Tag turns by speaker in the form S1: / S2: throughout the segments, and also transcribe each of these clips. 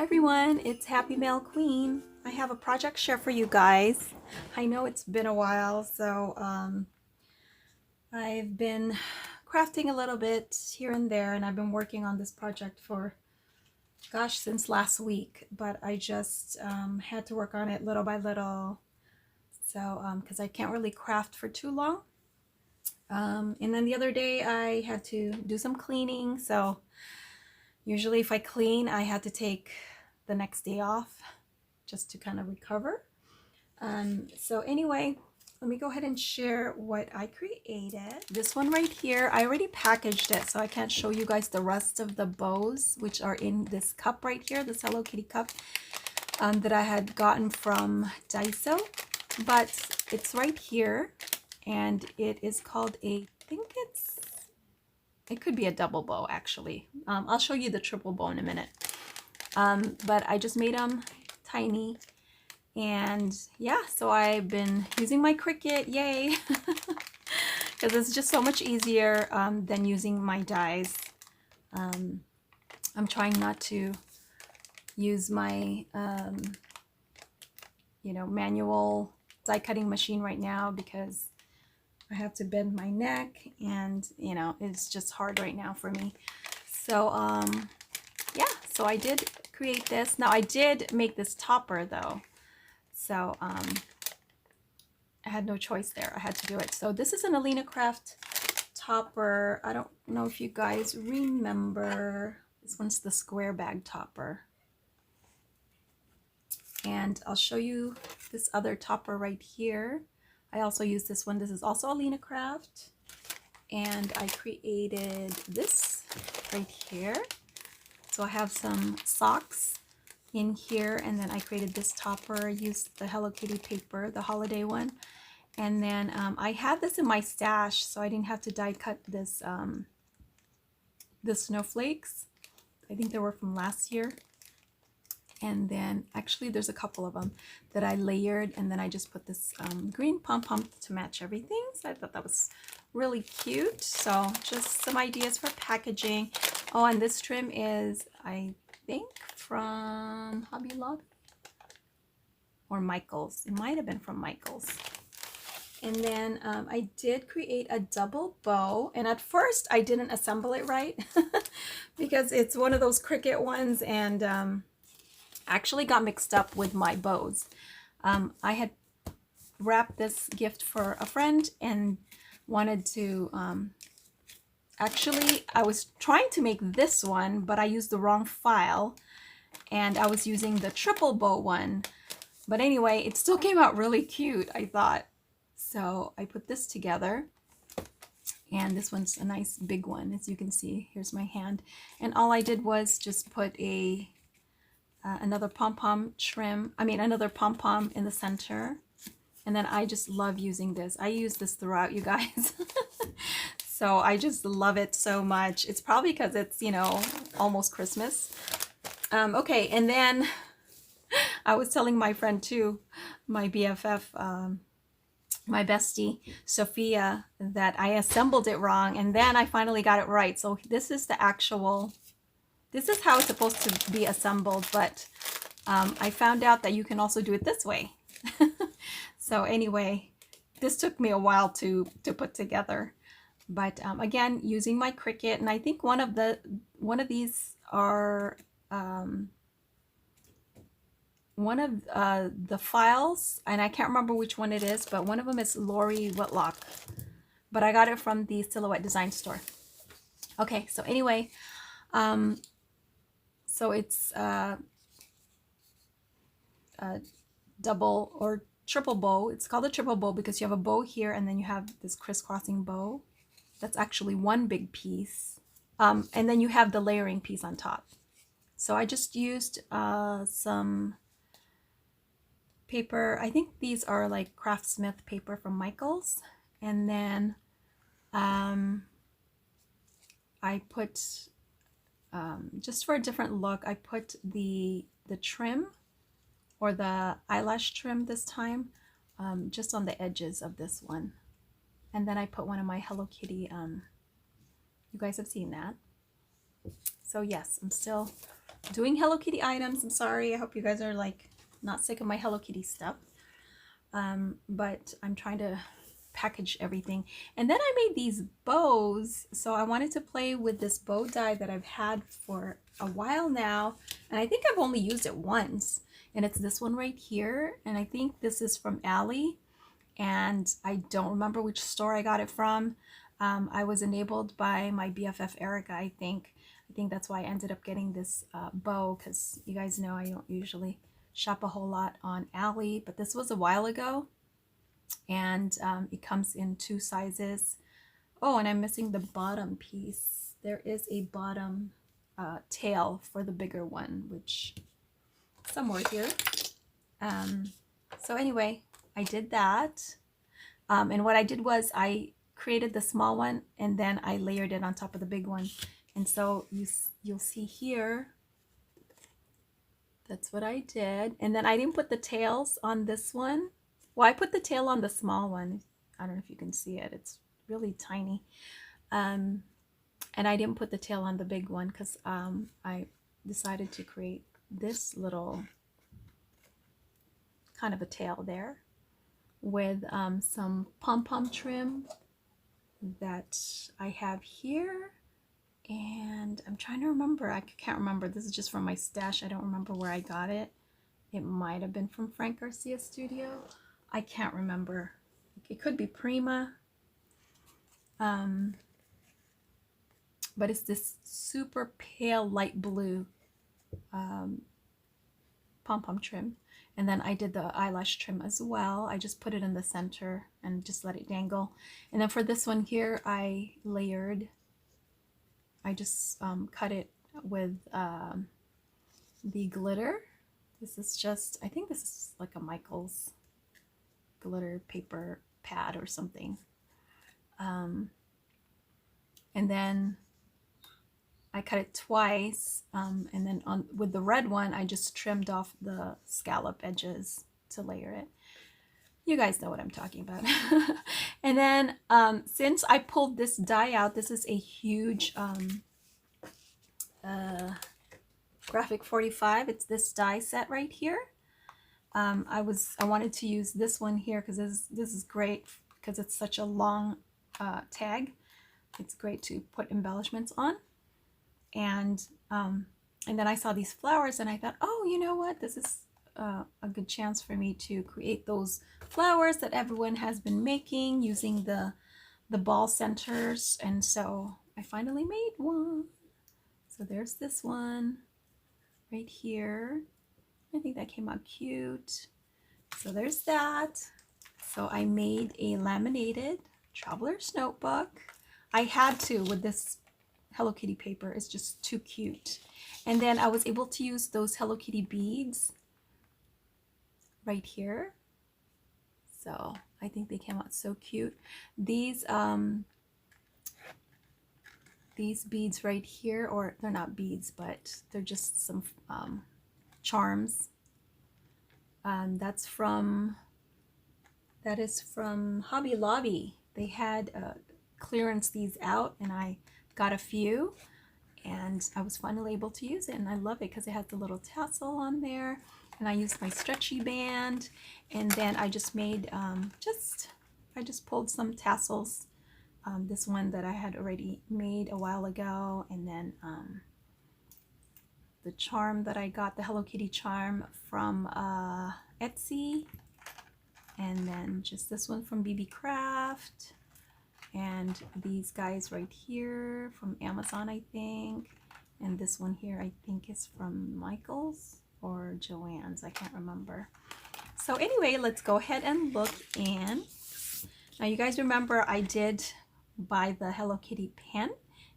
S1: everyone, it's Happymailqueen. I have a project share for you guys. I know it's been a while, so I've been crafting a little bit here and there, and I've been working on this project for, gosh, since last week, but I just had to work on it little by little, so because I can't really craft for too long. And then the other day I had to do some cleaning, so usually if I clean, I had to take the next day off just to kind of recover. So anyway, let me go ahead and share what I created. This one right here, I already packaged it, so I can't show you guys the rest of the bows, which are in this cup right here, this Hello Kitty cup that I had gotten from Daiso. But it's right here, and it is called I think it could be a double bow actually. I'll show you the triple bow in a minute. But I just made them tiny, and yeah, so I've been using my Cricut, yay, because it's just so much easier than using my dies. I'm trying not to use my manual die cutting machine right now because I have to bend my neck, and it's just hard right now for me. So yeah, so I did create this. Now I did make this topper though, so I had no choice there. I had to do it. So this is an Alina Craft topper. I don't know if you guys remember. This one's the square bag topper. And I'll show you this other topper right here. I also use this one. This is also Alina Craft. And I created this right here. So I have some socks in here, and then I created this topper. I used the Hello Kitty paper, the holiday one. And then I had this in my stash, so I didn't have to die cut this, the snowflakes. I think they were from last year. And then actually there's a couple of them that I layered, and then I just put this green pom-pom to match everything. So I thought that was really cute. So just some ideas for packaging. Oh, and this trim is, I think, from Hobby Lobby or Michael's. It might have been from Michael's. And then I did create a double bow, and at first I didn't assemble it right because it's one of those Cricut ones, and actually got mixed up with my bows. I had wrapped this gift for a friend and wanted to, actually I was trying to make this one, but I used the wrong file, and I was using the triple bow one. But anyway, it still came out really cute, I thought. So I put this together, and this one's a nice big one, as you can see. Here's my hand, and all I did was just put a another pom-pom trim, another pom-pom in the center. And then I just love using this. I use this throughout, you guys. So I just love it so much. It's probably because it's, almost Christmas. Okay, and then I was telling my friend too, my BFF, my bestie, Sophia, that I assembled it wrong, and then I finally got it right. So this is the actual, this is how it's supposed to be assembled, but I found out that you can also do it this way. So anyway, this took me a while to put together, but again, using my Cricut, and I think one of these are one of the files, and I can't remember which one it is, but one of them is Lori Whitlock, but I got it from the Silhouette Design Store. Okay, so anyway, so it's a double or triple bow. It's called a triple bow because you have a bow here, and then you have this crisscrossing bow. That's actually one big piece. And then you have the layering piece on top. So I just used some paper. I think these are like Craftsmith paper from Michael's. And then I put, just for a different look, I put the trim, or the eyelash trim this time, just on the edges of this one. And then I put one of my Hello Kitty, you guys have seen that. So yes, I'm still doing Hello Kitty items. I'm sorry. I hope you guys are like not sick of my Hello Kitty stuff. But I'm trying to package everything. And then I made these bows. So I wanted to play with this bow die that I've had for a while now. And I think I've only used it once. And it's this one right here. And I think this is from Ally. And I don't remember which store I got it from. I was enabled by my BFF Erica, I think. I think that's why I ended up getting this bow, because you guys know I don't usually shop a whole lot on Ally, but this was a while ago, and it comes in 2 sizes. Oh, and I'm missing the bottom piece. There is a bottom tail for the bigger one, which somewhere here. So anyway, I did that. And what I did was I created the small one and then I layered it on top of the big one. And so you'll see here, that's what I did. And then I didn't put the tails on this one. Well, I put the tail on the small one. I don't know if you can see it. It's really tiny. And I didn't put the tail on the big one because I decided to create this little kind of a tail there with some pom-pom trim that I have here. And I'm trying to remember. I can't remember. This is just from my stash. I don't remember where I got it. It might have been from Frank Garcia Studio. I can't remember. It could be Prima. But it's this super pale light blue pom-pom trim. And then I did the eyelash trim as well. I just put it in the center and just let it dangle. And then for this one here, I layered. I just cut it with the glitter. This is just, I think this is like a Michael's glitter paper pad or something. And then I cut it twice, and then with the red one, I just trimmed off the scallop edges to layer it. You guys know what I'm talking about. And then since I pulled this die out, this is a huge graphic 45. It's this die set right here. I wanted to use this one here because this is great because it's such a long tag. It's great to put embellishments on. And then I saw these flowers and I thought, oh, you know what? This is a good chance for me to create those flowers that everyone has been making using the ball centers. And so I finally made one. So there's this one right here. I think that came out cute. So there's that. So I made a laminated traveler's notebook. I had to with this Hello Kitty paper. It's just too cute. And then I was able to use those Hello Kitty beads right here. So I think they came out so cute. These beads right here, or they're not beads, but they're just some charms. That is from Hobby Lobby. They had clearance these out and I got a few and I was finally able to use it, and I love it because it has the little tassel on there, and I used my stretchy band, and then I just made I just pulled some tassels, this one that I had already made a while ago, and then the charm that I got, the Hello Kitty charm from Etsy, and then just this one from BB Craft, and these guys right here from Amazon, I think, and this one here I think is from Michael's or Joann's, I can't remember. So anyway, let's go ahead and look in. Now you guys remember I did buy the Hello Kitty pen,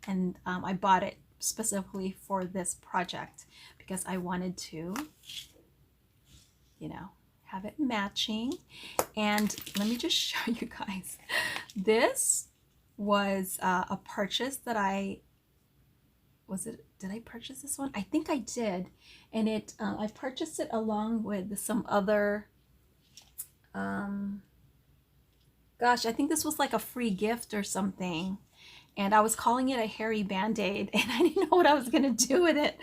S1: and I bought it specifically for this project because I wanted to, you know, have it matching. And let me just show you guys. This was a purchase that did I purchase this one? I think I did. And I purchased it along with some other, gosh, I think this was like a free gift or something. And I was calling it a hairy band-aid, and I didn't know what I was gonna do with it.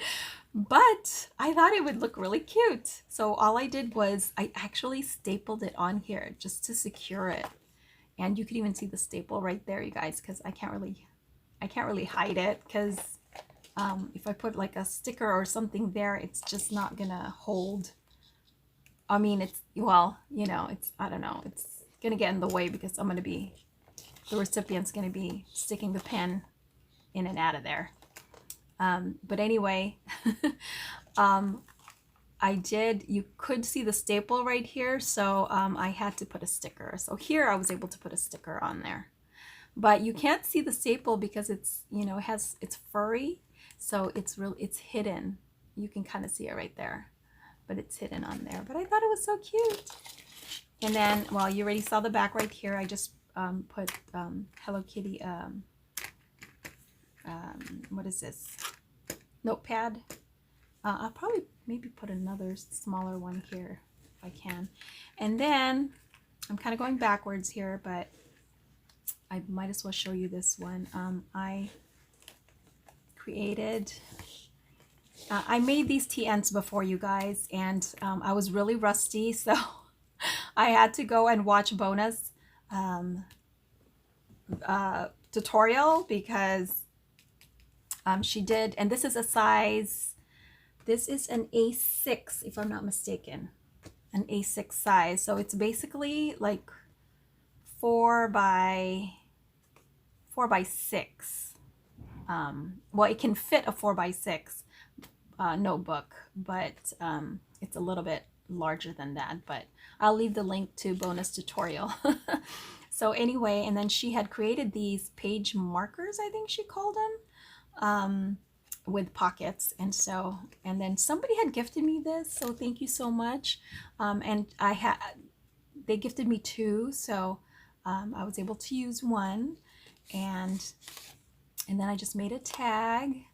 S1: but I thought it would look really cute. So all I did was I actually stapled it on here just to secure it. And you can even see the staple right there, you guys, because I can't really hide it, because if I put like a sticker or something there, it's just not gonna hold. I mean, it's, well, you know, it's, I don't know, it's gonna get in the way because the recipient's gonna be sticking the pen in and out of there. But anyway, you could see the staple right here, so I had to put a sticker. So here I was able to put a sticker on there. But you can't see the staple because it's, you know, it's furry, so it's hidden. You can kind of see it right there, but it's hidden on there. But I thought it was so cute. And then, well, you already saw the back right here. I just put Hello Kitty, what is this? Notepad. I'll probably maybe put another smaller one here if I can. And then I'm kind of going backwards here, but I might as well show you this one. I made these TNs before, you guys, and I was really rusty, so I had to go and watch Bona's tutorial, because she did, and this is an A6, if I'm not mistaken, an A6 size. So it's basically like 4 by 6. Well, it can fit a 4 by 6 notebook, but it's a little bit larger than that. But I'll leave the link to Bona's tutorial. So anyway, and then she had created these page markers, I think she called them, with pockets. And then somebody had gifted me this, so thank you so much. And they gifted me 2, so I was able to use one, and then I just made a tag,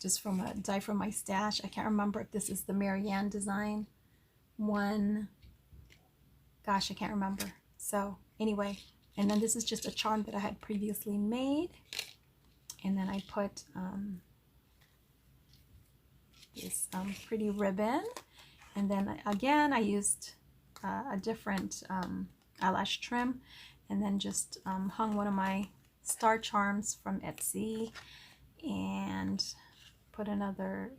S1: just from a die from my stash. I can't remember if this is the Marianne design one. Gosh, I can't remember. So anyway, and then this is just a charm that I had previously made, and then I put this pretty ribbon, and then again I used a different eyelash trim, and then just hung one of my star charms from Etsy, and put another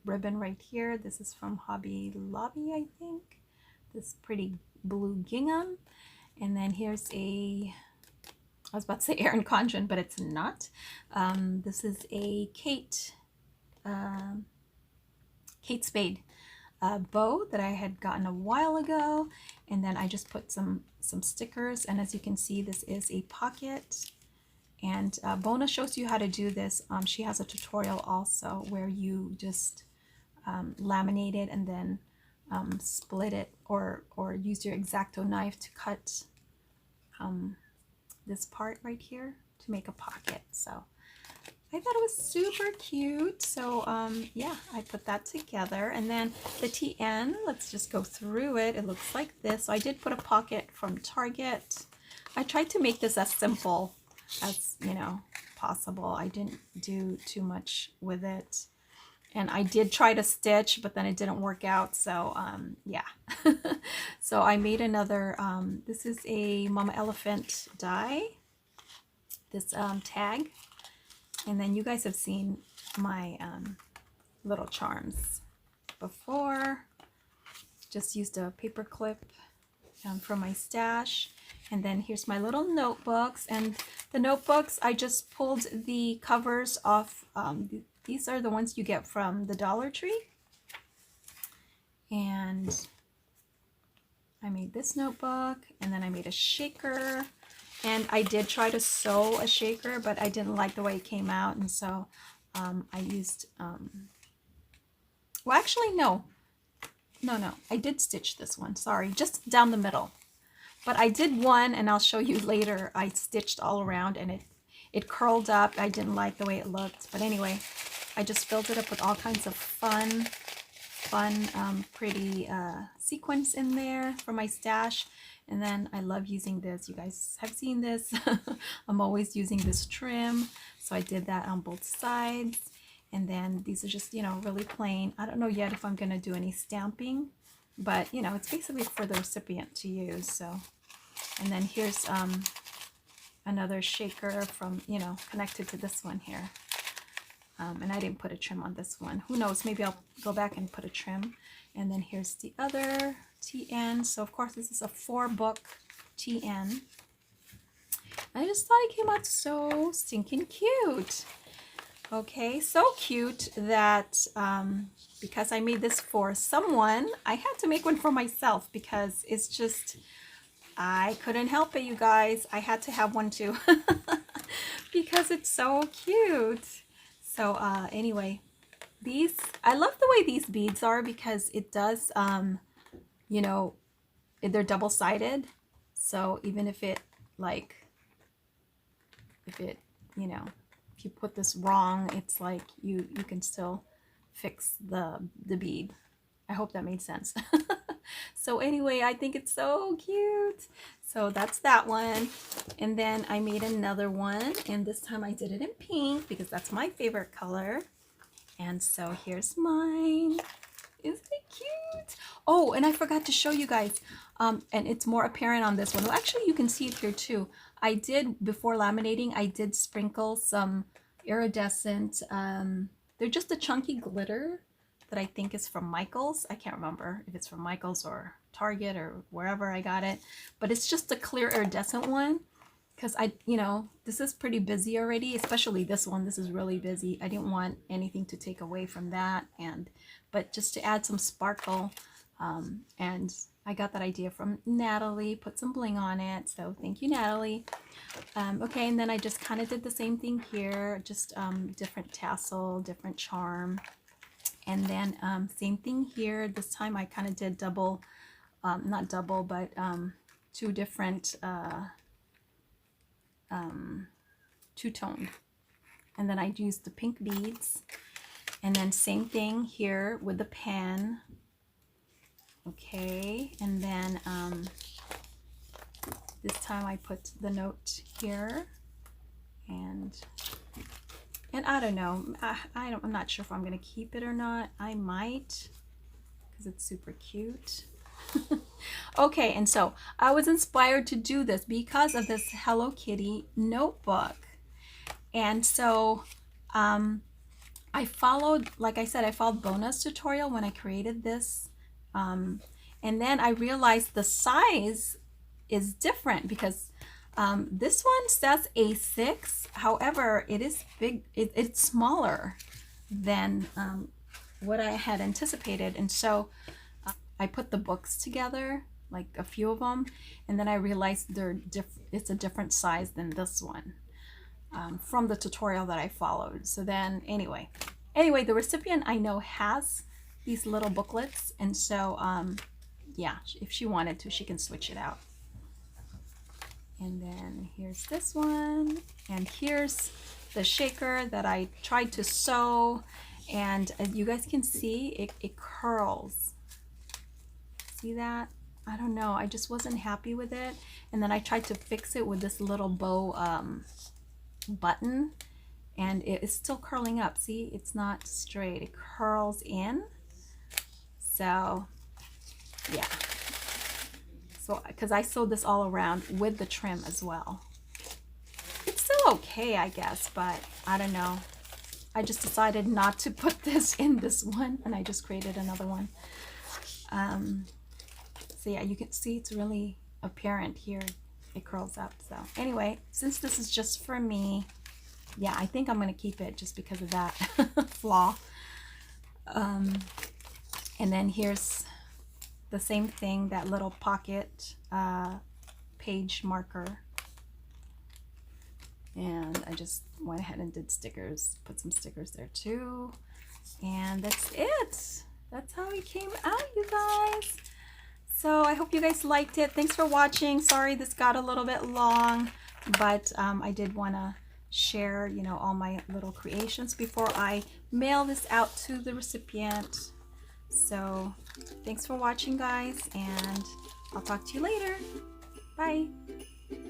S1: ribbon right here. This is from Hobby Lobby, I think. This pretty blue gingham. And then here's I was about to say Erin Condren, but it's not. This is a Kate Spade bow that I had gotten a while ago, and then I just put some stickers, and as you can see, this is a pocket. And Bona shows you how to do this. She has a tutorial also where you just laminate it and then split it, or use your X-Acto knife to cut this part right here to make a pocket. So I thought it was super cute. So yeah, I put that together. And then the TN, let's just go through it. It looks like this. So I did put a pocket from Target. I tried to make this as simple as, you know, possible. I didn't do too much with it. And I did try to stitch, but then it didn't work out. So yeah. So I made another, this is a Mama Elephant die, this tag. And then you guys have seen my little charms before. Just used a paper clip from my stash. And then here's my little notebooks. And the notebooks, I just pulled the covers off. These are the ones you get from the Dollar Tree. And I made this notebook, and then I made a shaker. And I did try to sew a shaker, but I didn't like the way it came out. And so I used, well, actually, no, I did stitch this one. Sorry, just down the middle. But I did one, and I'll show you later. I stitched all around, and it curled up. I didn't like the way it looked. But anyway, I just filled it up with all kinds of fun, pretty sequins in there for my stash. And then I love using this. You guys have seen this. I'm always using this trim. So I did that on both sides. And then these are just, you know, really plain. I don't know yet if I'm going to do any stamping, but you know, it's basically for the recipient to use. So, and then here's another shaker from, you know, connected to this one here. And I didn't put a trim on this one. Who knows? Maybe I'll go back and put a trim. And then here's the other TN. So of course this is a 4-book TN. I just thought it came out so stinking cute. Okay, so cute that because I made this for someone, I had to make one for myself because it's just, I couldn't help it, you guys. I had to have one too because it's so cute. So anyway, these, I love the way these beads are because it does, you know, they're double-sided. So even if it, like, if it, you know, if you put this wrong, it's like you can still fix the bead. I hope that made sense. So anyway, I think it's so cute. So that's that one. And then I made another one, and this time I did it in pink because that's my favorite color. And so here's mine. Isn't it cute? Oh, and I forgot to show you guys. And it's more apparent on this one. Well, actually, you can see it here too. I did, before laminating, I did sprinkle some iridescent, they're just a chunky glitter that I think is from Michael's. I can't remember if it's from Michael's or Target or wherever I got it, but it's just a clear iridescent one because you know, this is pretty busy already, especially this one. This is really busy. I didn't want anything to take away from that, but just to add some sparkle, and I got that idea from Natalie, put some bling on it. So thank you, Natalie. Okay, and then I just kind of did the same thing here, just different tassel, different charm. And then same thing here. This time I kind of did double, not double, but 2 different two-toned. And then I used the pink beads. And then same thing here with the pen. Okay, and then this time I put the note here, and I don't know, I'm not sure if I'm gonna keep it or not. I might, because it's super cute. Okay, and so I was inspired to do this because of this Hello Kitty notebook. And so I followed, like I said, I followed Bona's tutorial when I created this. And then I realized the size is different because this one says A6. However, it is big, it's smaller than what I had anticipated. And so I put the books together, like a few of them, and then I realized it's a different size than this one from the tutorial that I followed. So then anyway, the recipient I know has these little booklets, and so yeah, if she wanted to, she can switch it out. And then here's this one, and here's the shaker that I tried to sew, and as you guys can see, it curls. See that? I don't know, I just wasn't happy with it. And then I tried to fix it with this little bow button, and it is still curling up. See, it's not straight, it curls in. So yeah, so because I sewed this all around with the trim as well. It's still okay, I guess, but I don't know, I just decided not to put this in this one, and I just created another one. So yeah, you can see it's really apparent here, it curls up. So anyway, since this is just for me, yeah, I think I'm gonna keep it just because of that flaw. And then here's the same thing, that little pocket page marker. And I just went ahead and did stickers, put some stickers there too. And that's it. That's how it came out, you guys. So I hope you guys liked it. Thanks for watching. Sorry this got a little bit long, but I did want to share, you know, all my little creations before I mail this out to the recipient. So thanks for watching, guys, and I'll talk to you later. Bye.